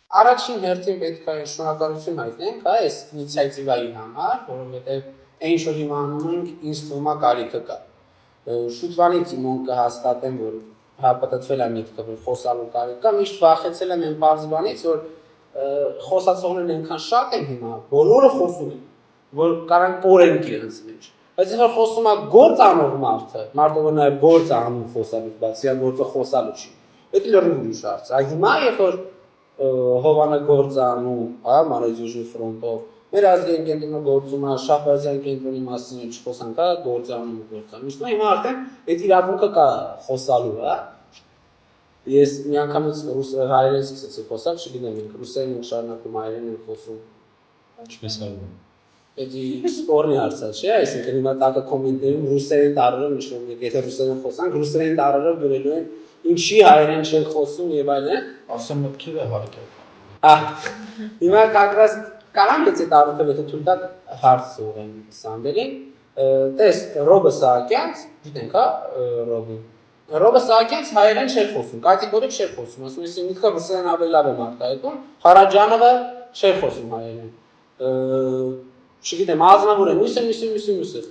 Առաջին հերթին պետք է շնորհակալություն հայտնենք այս ինիցիատիվայի համար, որովհետև այն ինչ որ հիմա անում ենք, ինձ թվում է կարիքը կա։ Շուտվանից իմոն կհաստատեմ, որ հապտտվել է միտքը, որ խոսալու կարիք կա, միշտ վախեցել եմ այն բարձ բանից, որ խոսացողներն այնքան շատ են հիմա, բոլորը խոսում են, որ կարան օրենք իրենց մեջ։ Բայց եթե խոսում է գործ անող մարդը որ նաև գործ անում խոսալուց բացի, այն գործը խոսալու չի։ Դա լրիվ ուրիշ հարց է։ Հիմա երբ որ Հովանը գործ անում, հա, Մանեջուժի ֆրոնտով, մեր ազգային կենտրոնը գործում է, Շահբազյան կենտրոնի մասին չխոսանք, հա, գործ անում։ Իսկ հիմա արդեն այդ իրավունքը կա խոսալու, հա։ Ես մի անգամից հայերեն սկսեցի խոսալ, չգիտեմ, ռուսերեն շարունակում հայերեն եմ խոսում։ Ինչպես արվում։ Էդի սպորնի հարցը չէ, այսինքն հիմա տակը կոմենտներում ռուսերեն տառերով ինչ-որ մեկ, եթե ռուսերեն խոսանք, ռուսերեն տառերով գրելու են ինչի հայերեն չեն խոսում եւ այլն։ Ասեմ մտքերը հարկե։ Հիմա կակրաս կարամ եթե տարուտը եթե թույլ տակ հարց ուղեմ Սանդերին, տես Ռոբը Սահակյանց, գիտենք, հա, Ռոբը Սահակյանց հայերեն չէր խոսում, կատեգորիկ չէր խոսում, ասում ես ինքը ռուսերեն ավելի լավ եմ արտահայտում, Խարաջանովը չէր խոսում հայերեն։ Չգիտեմ, ազնվոր է, մյուսը։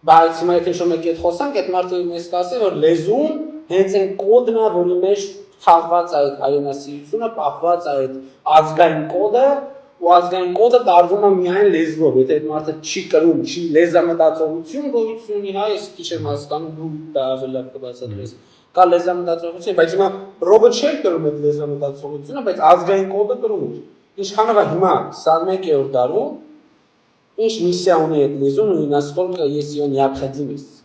Բայց հիմա եթե ինչ-որ մեկի հետ խոսանք, այդ մարդը մեզ կասի, որ լեզուն հենց այն կոդն է, որի մեջ թաղված է այդ հայրենասիրությունը, պահված է այդ ազգային կոդը, ու ազգային կոդը տարվում է միայն լեզվով, եթե այդ մարդը չի կրում, չի լեզամտածողություն գոյություն ունի, հա, ես քիչ եմ հասկանում, դու դա ավելի լավ կբացատրես։ Կա լեզամտածողություն, բայց հիմա Ռոբը չէր կրում այդ լեզամտածողությունը, բայց ազգային կոդը կրում էր։ Ինչքանով է հիմա 21-րդ դարում ինչ միսիա ունի այդ լեզուն ու насколько есть ее необходимость։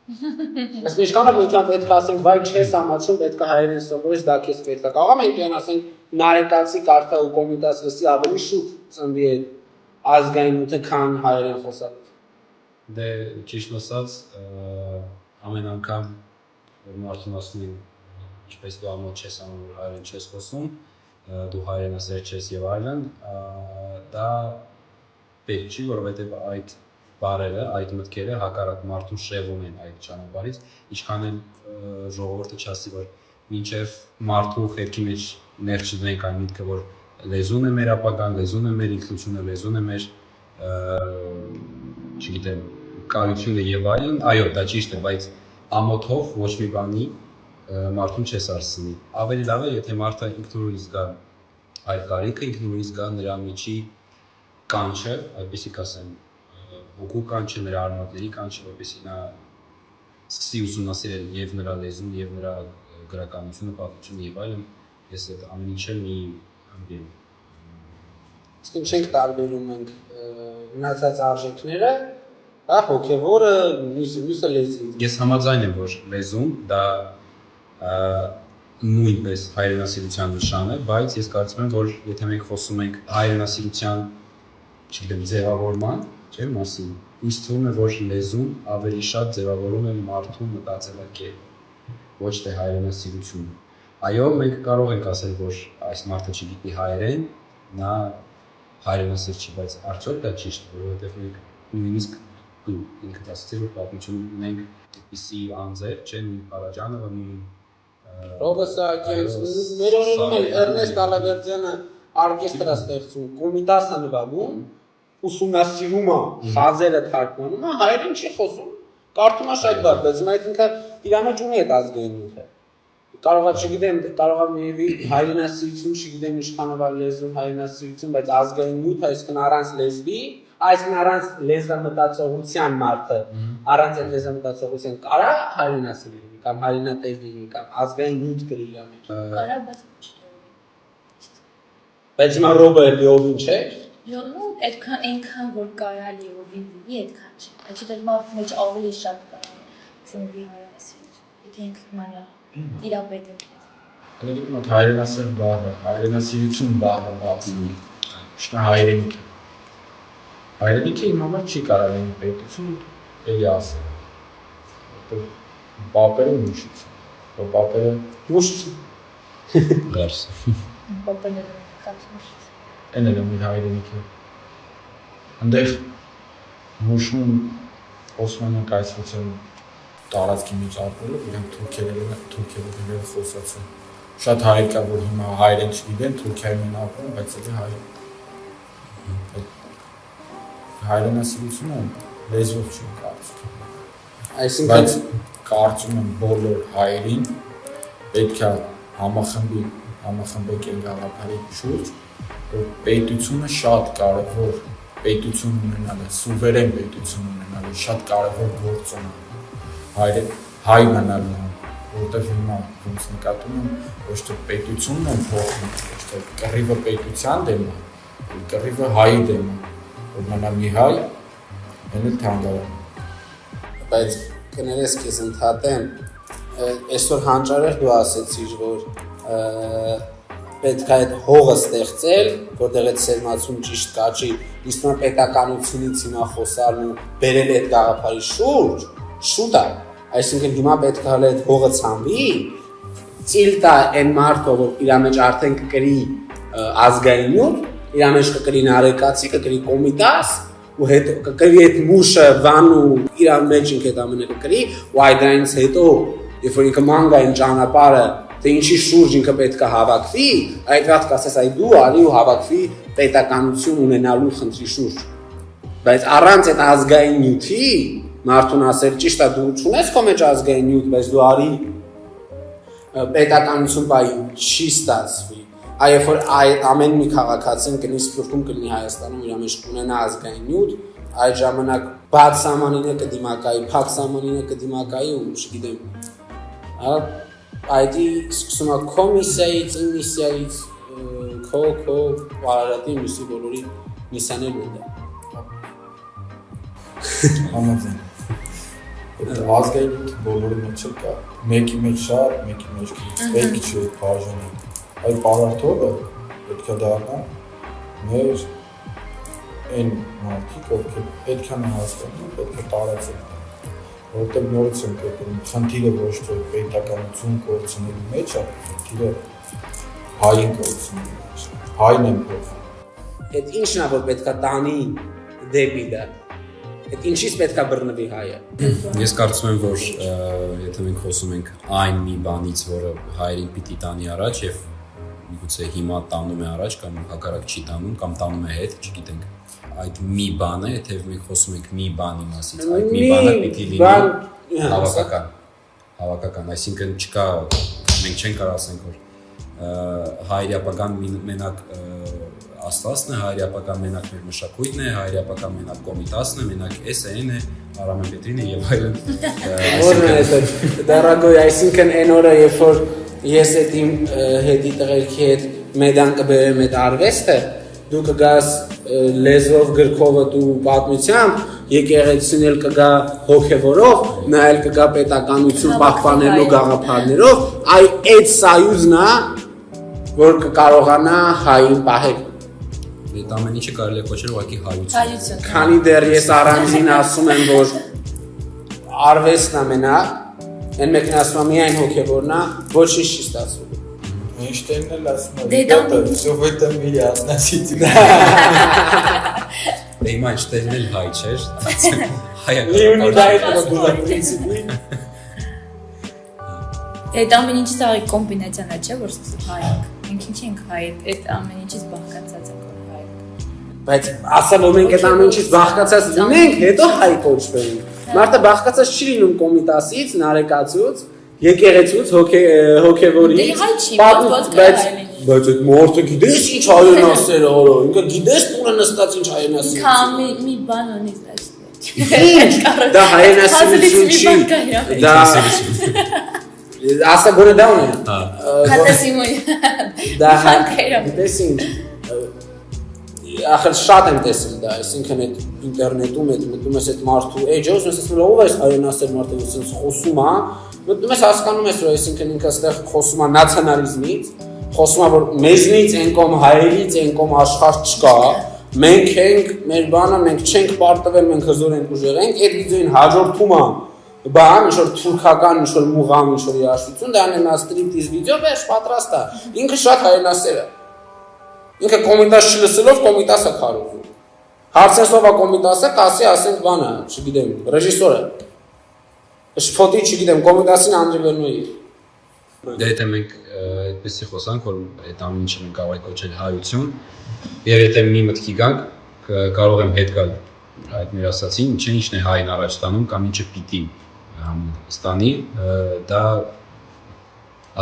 Այսինքն ինչքանով ինքան պետք է ասենք, վայ չես ամաչում, պետք է հայերեն սովորես, դա քեզ պետք է։ Կարող ենք այն ասենք նարեկացի կարդա ու կոմիտաս լսի ավելի շուտ ծնվի այդ ազգային նյութը, քան հայերեն խոսալը։ Դե ճիշտ ասած, ամեն անգամ որ մարդուն ասում են, ինչպես դու ամոթ չես անում, որ հայերեն չես խոսում, դու հայրենասեր չես եւ այլն, դա պետք չի, որովհետեւ այդ բարերը, այդ մտքերը հակառակ մարդուն շեղում են այդ ճանապարհից, ինչքան էլ ժողովուրդը չասի, որ մինչև մարդու խելքի մեջ ներչդնենք այն միտքը, որ լեզուն է մեր ապագան, լեզուն է մեր ինքնությունը, լեզուն է մեր, չգիտեմ, կայությունը եւ այլն, այո, դա ճիշտ է, բայց ամոթով ոչ մի բանի մարդուն չես արսնի։ Ավելի լավ է, եթե մարդը ինքնուրույն զգա այդ կարիքը, ինքնուրույն զգա նրա միջի կանչը, այդպեսի կասեմ, հոգու կանչը, նրա արմատների կանչը, որպեսզի նա սկսի ուսումնասիրել եւ նրա լեզուն, եւ նրա գրականությունը, պատմությունը եւ այլն, ես այդ ամեն ինչը մի անգամ։ Իսկ չենք տարբերում ենք մնացած արժեքները, հա, հոգեվորը, մյուսը լեզուն։ Ես համաձայն եմ, որ լեզուն դա նույնպես հայրենասիրության նշան է, բայց ես կարծում եմ, որ եթե մենք խոսում ենք հայրենասիրության, չգիտեմ, ձևավորման, չէ՞, մասին, ինձ թվում է, որ լեզուն ավելի շատ ձևավորում է մարդու մտածելակերպը, ոչ թե հայրենասիրությունը։ Այո, մենք կարող ենք ասել, որ այս մարդը չգիտի հայերեն, նա հայրենասեր չի, բայց արդյոք դա ճիշտ է, որովհետև մենք նույնիսկ դու ինքդ ասացիր, որ պատմություն ունենք այդպիսի անձեր, չէ՞, նույն Խարաջանովը, նույն Ռոբը Սահակյանց, մեր օրերում էլ Էրնեստ Ալավերդյանը օրկեստր է ստեղծում, կոմիտաս է նվագում, ուսումնասիրում է, խազերը թարգմանում է, հայերեն չի խոսում, կարդում է շատ բար, բայց հիմա ինքը իր մեջ ունի այդ ազգային նյութը։ Կարող է, չգիտեմ, կարող է միևի հայրենասիրություն, չգիտեմ ինչքանով է լեզուն հայրենասիրություն, բայց ազգային նյութ, այսինքն առանց լեզվի, այսինքն առանց լեզվամտածողության մարդը, առանց այդ լեզվամտածողության կարա հայրենասիր լինի, կամ հայրենատեր լինի, կամ ազգային նյութ գրի իր մեջ։ Կարա, բայց Բայց հիմա Ռոբը լիովին չէ։ Ну, այդքան այնքան որ կարա լիովին լինի, այդքան չէ։ Այսինքն մարդ մեջ ավելի շատ կարա ծնվի հայրենասիրություն։ Եթե ինքը մանա իրապետ է։ Հենց մոտ հայրենասեր բառը, հայրենասիրություն բառը բացի շնա հայրենիքը։ Հայրենիքը իմ համար չի կարող լինի պետություն, էլի ասել։ Որտեղ պապերը միշտ, որ պապերը Մուշտ։ դարս։ Պապաները կացնուշ։ Են էլ մի հայրենիքը։ Այնտեղ մուշում Օսմանյան կայսրության տարածքի մեջ ապրելով իրենք թուրքերեն խոսացին։ շատ հայեր կա, որ հիմա հայերեն չգիտեն, Թուրքիայում են ապրում, բայց էլ հայ։ Հայրենասիրությունը լեզվով չի կարծում։ Այսինքն Բայց կարծում եմ բոլոր հայերին պետք է համախմբեք այն գաղափարի շուրջ, որ պետությունը շատ կարևոր պետություն ունենալը, սուվերեն պետություն ունենալը շատ կարևոր գործոն է հայ մնալն է, որտեղ հիմա ոնց նկատում եմ ոչ թե պետությունն են փոխում, ոչ թե կռիվը պետության դեմ է, կռիվը հայի դեմ է, որ մնա մի հայ, այն էլ թանգարան։ բայց կներես քեզ ընդհատեմ, այսօր հանճարեղ դու ասեցիր, որ պետք է այդ հողը ստեղծել, որտեղ այդ սերմացում ճիշտ կաճի, իսկ նա պետականությունից հիմա խոսալն ու բերել այդ գաղափարի շուրջ, շուտ է, այսինքն հիմա պետք է հələ այդ հողը ցանվի, ծիլ տա այն մարդը, որ իր մեջ արդեն կկրի ազգային նյութ, իր մեջ կկրի նարեկացի, կկրի կոմիտաս, ու հետո կկրի այդ մուշը վանու իր մեջ ինքը այդ ամենը կկրի, ու այդ դրանից հետո, երբ որ ինքը մանգային ճանապարհը թե ինչի շուրջ ինքը պետք է հավաքվի, այդ վաղ կասես այ դու արի ու հավաքվի պետականություն ունենալու խնդրի շուրջ։ Բայց առանց այդ ազգային նյութի մարդուն ասել ճիշտ է դու չունես քո մեջ ազգային նյութ, բայց դու արի պետականություն բայ չի ստացվի։ Այո, որ այդ ամեն մի քաղաքացին կլինի Սփյուռքում, կլինի Հայաստանում իր մեջ ունենա ազգային նյութ, այդ ժամանակ բաց սահմանինը կդիմակայի, փակ սահմանինը կդիմակայի ու չգիտեմ։ Այդի սկսում է կոմիսիայից, իմիսիայից, քո վարարատի միսի բոլորի միսաներ ունեն։ Համաձայն։ Ազգային բոլորի մեջ կա, մեկի մեջ շատ, մեկի մեջ պետք չի բաժանի։ Այդ պարարտողը պետք է դառնա մեր այն մարդիկ, ովքեր պետք է հասկանան, պետք է տարածեն։ Որտեղ նորից եմ կերպում, խնդիրը ոչ թե պետականություն կորցնելու մեջ է, խնդիրը հային կորցնելու մեջ, հայն են փոխում։ Այդ ինչն է, որ պետք է տանի դեպի դա։ Այդ ինչից պետք է բռնվի հայը։ Ես կարծում եմ, որ եթե մենք խոսում ենք այն մի բանից, որը հայերին պիտի տանի առաջ եւ միգուցե հիմա տանում է առաջ կամ հակառակ չի տանում կամ տանում է հետ, չգիտենք։ Այդ մի բանը, եթե մենք խոսում ենք մի բանի մասից, այդ մի բանը պիտի լինի հավաքական, այսինքն չկա, մենք չենք կարող ասենք, որ հայրապական մենակ Աստվածն է, հայրապական մենակ մեր մշակույթն է, հայրապական մենակ կոմիտասն է, մենակ S-ն է, Արամեն Պետրին է եւ այլն։ Որն է դա, դարագոյ, այսինքն այն օրը, երբ որ ես այդ իմ հետի տղերքի հետ մեդան կբերեմ այդ արվեստը, դու կգաս լեզվով, գրքովդ ու պատմությամբ, եկեղեցին էլ կգա հոգևորով, նա էլ կգա պետականություն պահպանելու գաղափարներով, այդ սայուզն է, որ կկարողանա հային պահել։ Այդ ամեն ինչը կարելի է կոչել ուղղակի հայություն։ Քանի դեռ ես առանձին ասում եմ, որ արվեստն է մենակ, այն մեկն ասում է միայն հոգևորն է, ոչինչ չի ստացվում։ Էյնշտեյնն էլ ասում է, «Ребята, всё в этом мире относительно»։ Հիմա Էյնշտեյնն էլ հայ չէր։ Այդ ամեն ինչից աղի կոմբինացիան է, չէ, որ հայք։ Մենք ինչ ենք հայ, այդ ամեն ինչից բաղկացած ենք հայ։ Բայց ասա որ մենք այդ ամեն ինչից բաղկացած լինենք, հետո հայ կոչվենք։ Մարդը բաղկացած չի լինում կոմիտասից, նարեկացուց, եկեղեցուց, հոգևորից, բայց այդ մարդը գիտես ինչ հայրենասեր է, ինքը գիտես տունը նստած ինչ հայրենասեր։ Ինքը մի բան ունի Ինչ, դա հայրենասիրություն չի, դա ասա գոնե դա ունի։ Հատեսիմոյ։ Դա գիտես ինչ, ախր շատ եմ տեսել դա, այսինքն այդ ինտերնետում մտնում ես այդ մարդու էջոս, ես ասում եմ ով է հայրենասեր մարդը, ասես խոսում է, մտնում ես հասկանում ես, որ այսինքն ինքը այստեղ խոսում է նացիոնալիզմից, խոսում է որ մեզնից այն կողմ հայերից այն կողմ աշխարհ չկա, մենք ենք, մեր բանը մենք չենք պարտվել, մենք հզոր ենք ուժեղ ենք, այդ վիդեոին հաջորդում է բան, ինչ որ թուրքական, ինչ որ մուղամ, ինչ որ երաժշտություն, դա անենա ստրիպտիզ վիդեո, բայց պատրաստ է, ինքը շատ հայրենասեր է։ Ինքը կոմիտաս չլսելով կոմիտասը քարոզում։ Հարցես ով է կոմիտասը, կասի ասենք բանը, չգիտեմ, ռեժիսորը։ Շփոթի չգիտեմ, կոմիտասին Անդրե Վերնոյի։ Դե եթե մենք այդպեսի խոսանք, որ այդ ամեն ինչը մենք կարող ենք կոչել հայություն, եւ եթե մի մտքի գանք, կարող եմ հետ գալ այդ մեր ասացին, ինչն է հայն առաջ տանում կամ ինչը պիտի ստանի, դա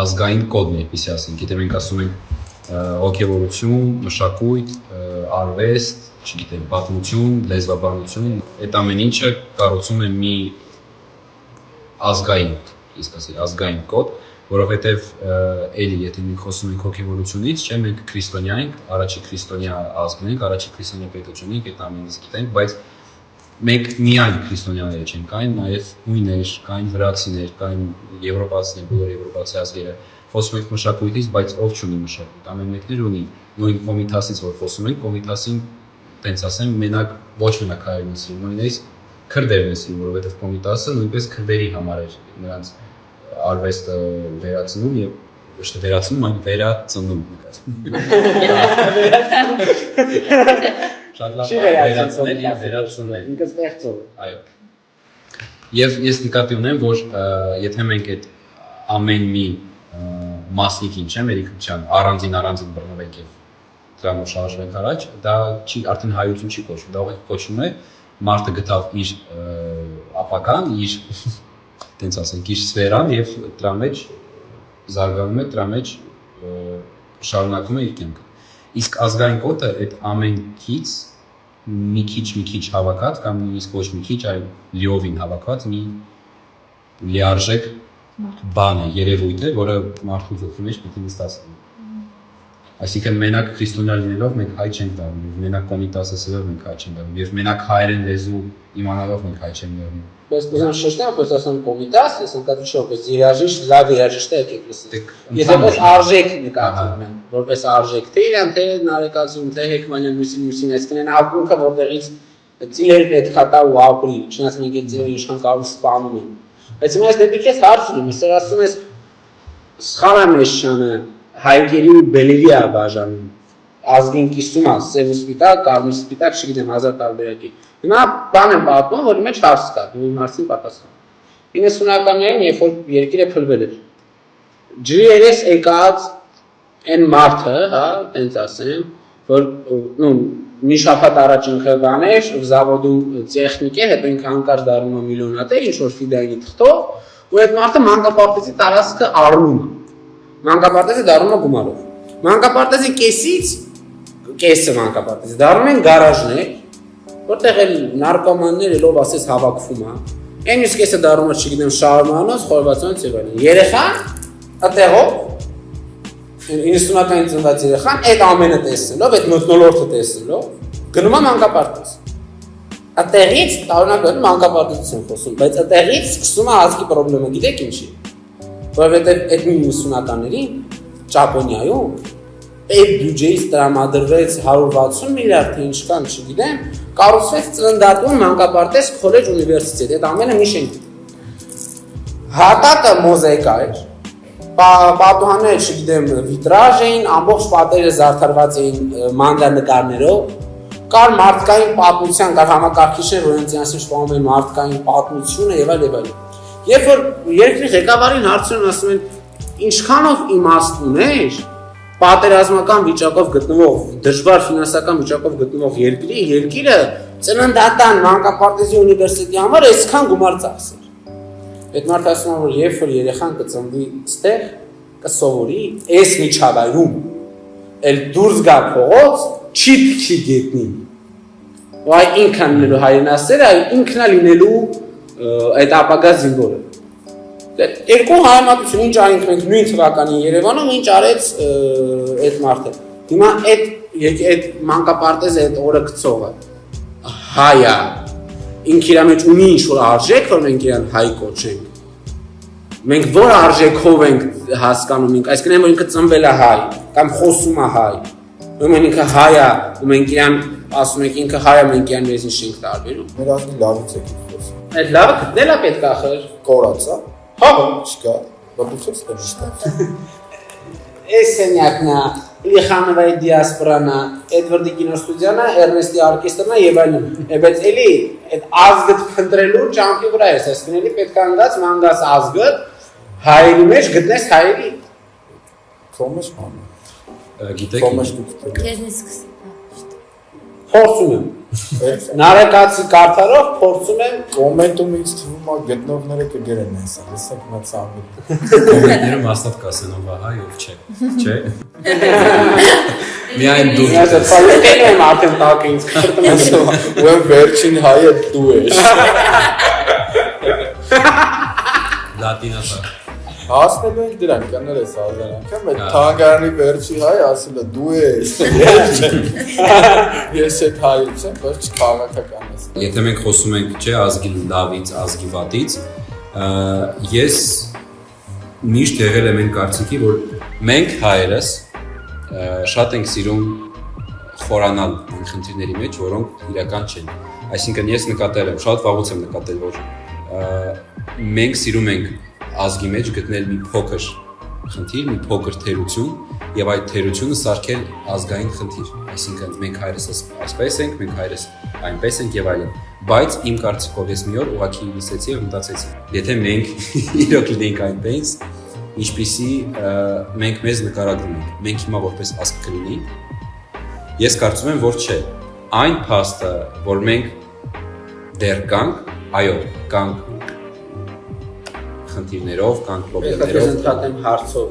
ազգային կոդն է, այսպես ասենք, եթե մենք ասում ենք հոգեվորություն, մշակույթ, արվեստ, չգիտեմ, պատմություն, լեզվաբանություն, այդ ամեն ինչը կառուցում է մի ազգային, իսկ ասել, ազգային կոդ, որովհետև էլի, եթե մենք խոսում ենք հոգեվորությունից, չէ, մենք քրիստոնյա ենք, առաջի քրիստոնյա ազգն ենք, առաջի քրիստոնյա պետություն ենք, այդ ամենը գիտենք, բայց մենք միայն քրիստոնյաները չենք, կային նաև հույներ, կային վրացիներ, կային եվրոպացիներ, բոլոր եվրոպացի ազգերը, խոսում ենք մշակույթից, բայց ով չունի մշակույթ, ամեն մեկն ունի, նույն Կոմիտասից որ խոսում ենք, Կոմիտասին, տենց ասեմ, մենակ ոչ մենակ հայերն են սիրում, նույնիսկ քրդերն են սիրում, որովհետև Կոմիտասը նույնպես քրդերի համար էր նրանց արվեստը վերացնում եւ ոչ թե վերացնում, այլ վերածնում Շատ լավ վերացնել եւ վերացնել։ Ինքը ստեղծող։ Այո։ Եվ ես նկատի ունեմ, որ եթե մենք այդ ամեն մի մասնիկին, չէ՞, մեր ինքնության առանձին բռնվենք եւ դրանով շարժվենք առաջ, դա չի արդեն հայություն չի կոչվում, դա ուղղակի կոչվում է մարդը գտավ իր ապագան, իր տենց ասենք, իր սֆերան եւ դրա մեջ զարգանում է, դրա մեջ շարունակում է իր կյանքը։ Իսկ ազգային կոդը այդ ամենքից մի քիչ հավաքած կամ նույնիսկ ոչ մի քիչ, այլ լիովին հավաքած մի լիարժեք բան է, երևույթ է, որը մարդու զոհի մեջ պիտի նստացնի։ Այսինքն մենակ քրիստոնյա լինելով մենք հայ չենք դառնում, մենակ Կոմիտասը սրով մենք հայ չենք դառնում, եւ մենակ հայերեն լեզու իմանալով մենք հայ չենք դառնում։ Բայց կուզեմ շեշտեմ, որ ասեմ Կոմիտաս, ես ընկալիչով պես երաժիշտ, լավ երաժիշտ է եկեք լսել։ Եթե պես արժեք նկատում են, որպես արժեք, թե իրան թե Նարեկազում, թե Հեկմանյան մյուսին, այսինքն այն ակունքը, որտեղից ծիլեր պետք է տա ու ապրի, չնայած մենք այդ ձևի իշխան կարող սպանում են։ Բայց հիմա ես դեպի քեզ հարց ունեմ, ես ասում ես սխալ եմ Մեշյանը հայկերի ու բելերի է բաժանում, ազգին կիսում է, սև ու սպիտակ, կարմիր սպիտակ, չգիտեմ, 1000 տարբերակի։ Հիմա բան եմ պատմում, որի մեջ հարց կա, դու իմ հարցին պատասխան։ 90-ականներին, երբ որ երկիրը փլվել էր, ջրի երես եկած այն մարդը, հա, տենց ասեմ, որ մի շաբաթ առաջ ինքը բան էր, զավոդու տեխնիկ էր, հետո ինքը հանկարծ դառնում է միլիոնատեր, ինչ-որ ֆիդայինի թղթով, ու այդ մարդը մանկապարտեզի տարածքը առնում է։ Մանկապարտեզը դառնում է գումարով։ Մանկապարտեզի կեսը մանկապարտեզի դառնում են գարաժներ, որտեղ էլ նարկոմաններ ելով ասես հավաքվում է։ Այն իսկ կեսը դառնում է, չգիտեմ, շարմանոց, խորվածանոց եւ այլն։ Երեխան այդտեղով 90-ականին ծնված երեխան այդ ամենը տեսնելով, այդ մթնոլորտը տեսնելով, գնում է մանկապարտեզ։ Այդտեղից տարօրինակ մանկապարտեզից են խոսում, բայց այդտեղից սկսում է ազգի խնդրումը, գիտեք ինչի։ Որովհետև այդ 90-ականներին Ճապոնիայում այդ բյուջեից տրամադրվեց 160 միլիարդ թե ինչքան, չգիտեմ, կառուցվեց ծննդատուն, մանկապարտեզ, քոլեջ, ունիվերսիտետ, այդ ամենը մի շենք։ Հատակը մոզաիկա էր, պատուհանները, չգիտեմ, վիտրաժ էին, ամբողջ պատերը զարդարված էին մանրանկարներով, կար մարդկային պատմության, կար համակարգիչներ, որ այնտեղից շփոթում են մարդկային պատմությունը եւ այլ։ Երբ որ երկրի ղեկավարին հարցնում ասում են ինչքանով իմաստ ուներ պատերազմական վիճակով գտնվող, դժվար ֆինանսական վիճակով գտնվող երկիրը ծննդատան մանկապարտեզի ունիվերսիտետի համար այսքան գումար ծախսեր։ Այդ մարդը ասում է, որ երբ որ երեխան կծնվի ստեղ, կսովորի այս միջավայրում, էլ դուրս գա փողոց, չի գետնի։ Ու այ ինքն լինելու հայրենասերը, ինքն է լինելու այդ ապագա զինվորը։ Երկու հայրենասություն ինչ արինք մենք նույն թվականին Երևանում, ինչ արեց այդ մարդը։ Հիմա այդ մանկապարտեզը այդ օրը գցողը հայ է, ինքը իր մեջ ունի ինչ-որ արժեք, որ մենք իրան հայ կոչենք։ Մենք որ արժեքով ենք հասկանում ենք, այսինքն որ ինքը ծնվել է հայ, կամ խոսում է հայ։ Ուրեմն ինքը հայ է, ու մենք իրան ասում ենք ինքը հայ է, մենք իրան մեզին շենք տարբերում։ Մեր ազգի լավից եք խոսում։ Այդ լավը գտնել է պետք է ախր։ Կորած է։ Հա, չկա։ Բացուցած ստեժստա։ Էսենյակնա, Իլիխանովայի դիասպորանա, Էդվարդի կինոստուդիանա, Էրնեստի օրկեստրնա եւ այլն։ Բայց էլի այդ ազգը փնտրելու ճամփի վրա է, այսինքն էլի պետք է անգած մանգաս ազգը, հայերի մեջ գտնես հայերի Կոմես ման։ Գիտեք, Կոմես դուք։ Քեզնից սկսի։ փորձում եմ նարեկացի կարդալով փորձում եմ Կոմենտումից թվում է գտնողները կգերեն հեսա, լսեք նա ցամի։ կոմենտները մասնավ կասեն ով է հայ ով չէ։ Չէ։ Միայն դու։ Ես ֆալետեն եմ արդեն տակը ինձ քրտում եմ Ու վերջին հայը դու ես։ Լատինացա։ Հասնելու ենք դրան, կանել ես ազանանքը, մեկ թանգարանի վերջի հայ ասել է դու ես։ Ես այդ հայից եմ, բայց քաղաքական ես։ Եթե մենք խոսում ենք, չէ, ազգի լավից, ազգի վատից, ես միշտ եղել եմ այն կարծիքի, որ մենք հայերս շատ ենք սիրում խորանալ այն խնդիրների մեջ, որոնք իրական չեն։ Այսինքն ես նկատել եմ, շատ վաղուց եմ նկատել, որ մենք սիրում ենք ազգի մեջ գտնել մի փոքր խնդիր, մի փոքր թերություն եւ այդ թերությունը սարքել ազգային խնդիր։ Այսինքն մենք հայերս այսպես ենք, մենք հայերս այնպես ենք եւ այլն։ Բայց իմ կարծիքով ես մի օր ուղղակի լսեցի եւ մտածեցի. եթե մենք իրոք լինենք այնպես, ինչպիսի մենք մեզ նկարագրում ենք, մենք հիմա որպես ազգ կլինենք, ես կարծում եմ, որ չէ։ Այն փաստը, որ մենք դեռ կանք, այո, կանք խնդիրներով, կանք Ես պրոբլեմներով։ ընդհատեմ հարցով,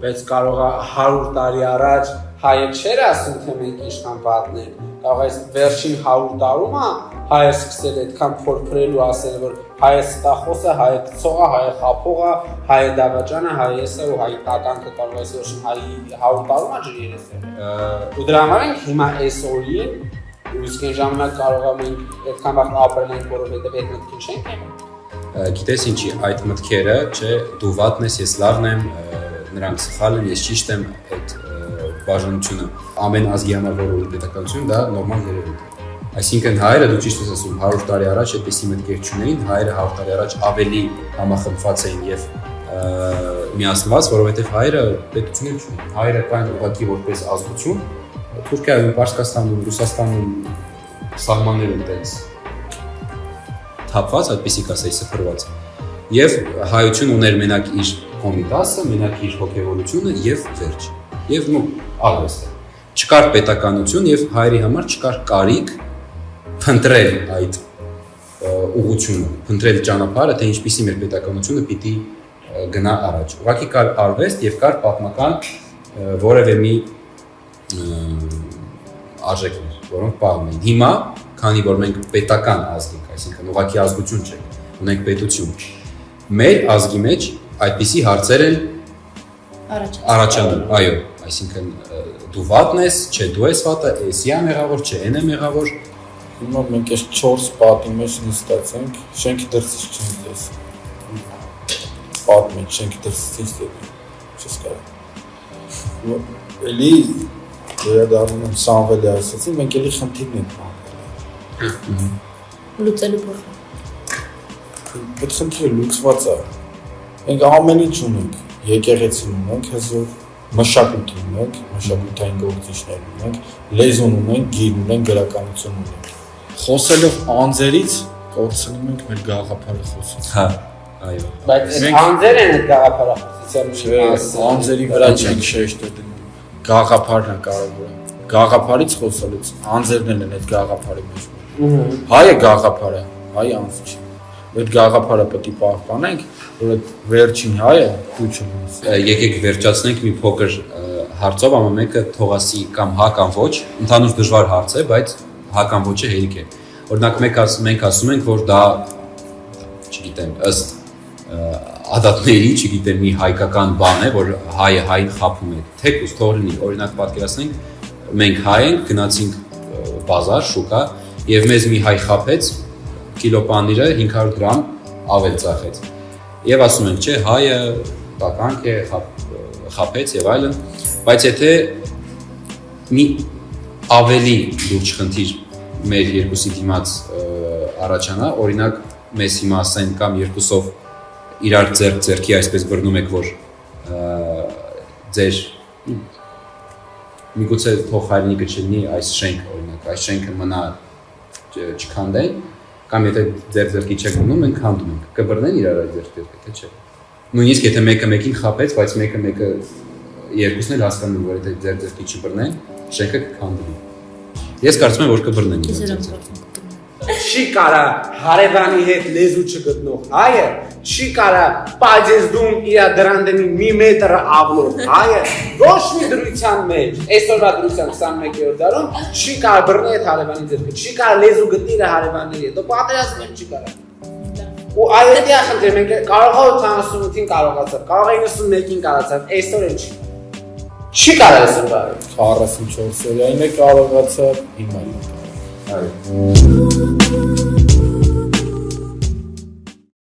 բայց կարող է 100 տարի առաջ հայը չէր ասում, թե մենք ինչքան պատնենք։ Կարող է վերջին 100 տարում հայը սկսել այդքան փորփրելու ասել, որ հայը ստախոսը, հայը գցողը, հայը խափողը, հայը դավաճանը, հայը էսը ու հայի տականքը կարող է վերջին հայի 100 տարում ջրի երեսը։ Ու դրա համար ենք հիմա այս օրին ու իսկ այն ժամանակ կարող է մենք այդքան վաղ ապրել ենք, որովհետև այդ մտքին չենք եղել։ Գիտես ինչի, այդ մտքերը, չէ, դու վատն ես, ես լավն եմ, նրանք սխալ են, ես ճիշտ եմ, այդ բաժանությունը ամեն ազգի համար որ պետականություն դա նորմալ երևույթ է։ Այսինքն հայերը դու ճիշտ ես ասում 100 տարի առաջ այդպիսի մտքեր չունեին, հայերը 100 տարի առաջ ավելի համախմբված էին եւ միասնված, որովհետեւ հայերը պետություն չունեն։ Հայերը կային ուղղակի որպես ազգություն, Թուրքիայում, Պարսկաստանում, Ռուսաստանում սահմաններում տենց թափված, այդպիսի կասեի սփռված։ Եվ հայություն ուներ մենակ իր կոմիտասը, մենակ իր հոգևորությունը եւ վերջ։ Եվ արվեստը։ Չկար պետականություն եւ հայերի համար չկար կարիք փնտրել այդ ուղղությունը, փնտրել ճանապարհը, թե ինչպիսի մեր պետականությունը պիտի գնա առաջ։ Ուղղակի կար արվեստ եւ կար պատմական որևէ մի արժեքներ, որոնք պահում էին։ Հիմա, քանի որ մենք պետական ազգ ենք, այսինքն ուղղակի ազգություն չենք, ունենք պետություն։ Մեր ազգի մեջ այդպիսի հարցեր են առաջանում, այո, այսինքն դու վատն ես, չէ, դու ես վատը, էսի է մեղավոր, չէ, այն է մեղավոր։ Հիմա մենք այս 4 պատի մեջ նստած ենք, շենքի դրսից չենք տեսել։ Պատի մեջ շենքի դրսից չես կարող։ Էլի վերադառնում եմ Սամվելի ասացի, մենք էլի խնդիրն ենք մատնել։ Լուծելու փոխը։ Այդ խնդիրը լուծված է։ Մենք ամեն ինչ ունենք, եկեղեցին ունենք, հզոր մշակույթ ունենք, մշակութային գործիչներ ունենք, լեզուն ունենք, գիր ունենք, գրականություն ունենք։ Խոսելով անձերից կորցնում ենք մեր գաղափարը խոսից։ Հա, այո։ Բայց այդ անձեր են այդ գաղափարախոսության Անձերի վրա չենք շեշտը դնում։ Գաղափարն է կարևորը։ Գաղափարից խոսելուց անձերն են այդ գաղափարի մեջ։ Հայը գաղափարը, հայ անձ չի։ Այդ գաղափարը պետք է պահպանենք, որ այդ վերջին հայը դու չլինես։ Եկեք վերջացնենք մի փոքր հարցով, ամեն մեկը թողասի կամ հա կամ ոչ, ընդհանուր դժվար հարց է, բայց հա կամ ոչը հերիք է։ Օրինակ մենք ասում ենք, որ դա, չգիտեմ, ըստ ադատների, չգիտեմ, մի հայկական բան է, որ հայը հային խափում է։ Թեկուզ թող լինի, օրինակ պատկերացնենք, մենք հայ ենք, գնացինք բազար, շուկա, եւ մեզ մի հայ խափեց, կիլո պանիրը 500 գրամ ավել ծախեց։ Եվ ասում ենք, չէ, հայը տականք է, խափեց եւ այլն, բայց եթե մի ավելի լուրջ խնդիր մեր երկուսի դիմաց առաջանա, օրինակ մեզ հիմա ասեն կամ երկուսով իրար ձեռքի այսպես բռնում եք, որ ձեր միգուցե թող հայրենիքը չլինի այս շենք, օրինակ, այս շենքը մնա չքանդեն, կամ եթե ձեր ձեռքի չեք բռնում, մենք քանդում ենք, կբռնեն իրար այդ ձեռքը, թե չէ։ Նույնիսկ եթե մեկը մեկին խաբեց, բայց մեկը երկուսն էլ հասկանում որ եթե ձեր ձեռքի չբռնեն, շենքը կքանդվի։ Ես կարծում եմ որ կբռնեն։ Չի կարա հարևանի հետ լեզու չգտնող հայը, չի կարա պաջեզդում իր դրան դեմի մի մետրը ավլոր հայը, ոչ մի դրության մեջ, այսօրվա դրության 21-րդ դարում, չի կարա բռնի այդ հարևանի ձեռքը, չի կարա լեզու գտնի իր հարևանների հետ, պատերազմը չի կարա։ Ու այդ է խնդիրը, մենք կարող է 88-ին կարողացավ, կարող է 91-ին կարողացավ, այսօր էլ չի։ Չի կարա այսօր բարը։ 44 սերիային է կարողացավ, հիմա Այո։